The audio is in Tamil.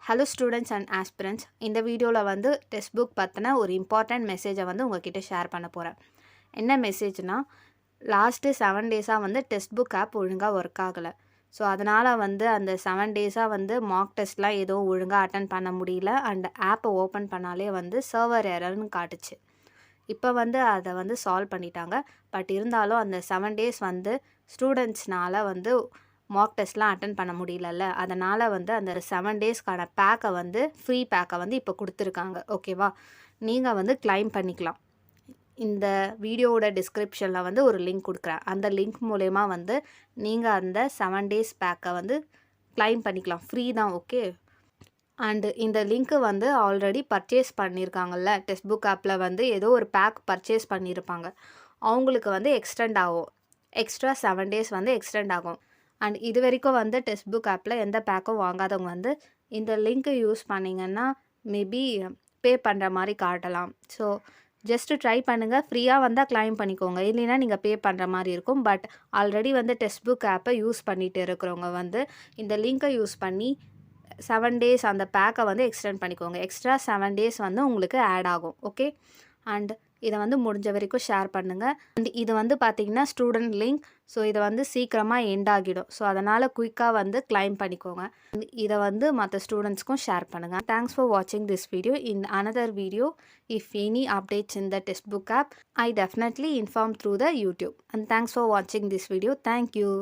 Hello students and aspirants. இந்த வீடியோவில் வந்து டெக்ஸ்ட் புக் பற்றின ஒரு இம்பார்ட்டண்ட் மெசேஜை வந்து உங்ககிட்ட ஷேர் பண்ண போகிறேன். என்ன மெசேஜ்னா, லாஸ்ட்டு 7 டேஸாக வந்து டெக்ஸ்ட் புக் ஆப் ஒழுங்காக ஒர்க் ஆகலை. ஸோ அதனால் வந்து அந்த 7 டேஸாக வந்து மார்க் டெஸ்ட்லாம் எதுவும் ஒழுங்காக அட்டன் பண்ண முடியல. அண்ட் ஆப்பை ஓப்பன் பண்ணாலே வந்து சர்வர் எரர்னு காட்டுச்சு. இப்போ வந்து அதை வந்து சால்வ் பண்ணிட்டாங்க. பட் இருந்தாலும் அந்த 7 டேஸ் வந்து ஸ்டூடெண்ட்ஸ்னால் வந்து மார்க் டெஸ்ட்லாம் அட்டன் பண்ண முடியலல்ல, அதனால் வந்து அந்த 7 டேஸ்க்கான பேக்கை வந்து ஃப்ரீ பேக்கை வந்து இப்போ கொடுத்துருக்காங்க. ஓகேவா, நீங்கள் வந்து கிளைம் பண்ணிக்கலாம். இந்த வீடியோவோட டிஸ்கிரிப்ஷனில் வந்து ஒரு லிங்க் கொடுக்குறேன். அந்த லிங்க் மூலயமா வந்து நீங்கள் அந்த 7 டேஸ் பேக்கை வந்து கிளைம் பண்ணிக்கலாம். ஃப்ரீ தான். ஓகே. அண்டு இந்த லிங்க்கு வந்து ஆல்ரெடி பர்ச்சேஸ் பண்ணியிருக்காங்கல்ல, டெக்ஸ்ட் புக் ஆப்பில் வந்து ஏதோ ஒரு பேக் பர்ச்சேஸ் பண்ணியிருப்பாங்க, அவங்களுக்கு வந்து எக்ஸ்டெண்ட் ஆகும். எக்ஸ்ட்ரா 7 டேஸ் வந்து எக்ஸ்டெண்ட் ஆகும். அண்ட் இது வரைக்கும் வந்து டெக்ஸ்ட் புக் ஆப்பில் எந்த பேக்கும் வாங்காதவங்க வந்து இந்த லிங்க்கை யூஸ் பண்ணிங்கன்னா மேபி பே பண்ணுற மாதிரி காட்டலாம். ஸோ ஜஸ்ட்டு ட்ரை பண்ணுங்கள். ஃப்ரீயாக வந்தால் கிளைம் பண்ணிக்கோங்க, இல்லைன்னா நீங்கள் பே பண்ணுற மாதிரி இருக்கும். பட் ஆல்ரெடி வந்து டெக்ஸ்ட் புக் ஆப்பை யூஸ் பண்ணிகிட்டு இருக்கிறவங்க வந்து இந்த லிங்க்கை யூஸ் பண்ணி 7 டேஸ் அந்த பேக்கை வந்து எக்ஸ்டெண்ட் பண்ணிக்கோங்க. எக்ஸ்ட்ரா 7 டேஸ் வந்து உங்களுக்கு ஆட் ஆகும். ஓகே. அண்ட் இதை வந்து முடிஞ்ச வரைக்கும் ஷேர் பண்ணுங்கள். அண்ட் இது வந்து பார்த்திங்கன்னா ஸ்டூடெண்ட் லிங்க். ஸோ இதை வந்து சீக்கிரமாக எண்ட் ஆகிடும். ஸோ அதனால் குயிக்காக வந்து கிளைம் பண்ணிக்கோங்க. இதை வந்து மற்ற ஸ்டூடெண்ட்ஸ்க்கும் ஷேர் பண்ணுங்கள். தேங்க்ஸ் ஃபார் வாட்சிங் this video. In another video, if any updates in the text book app, I definitely inform through the YouTube. And thanks for watching this video. Thank you.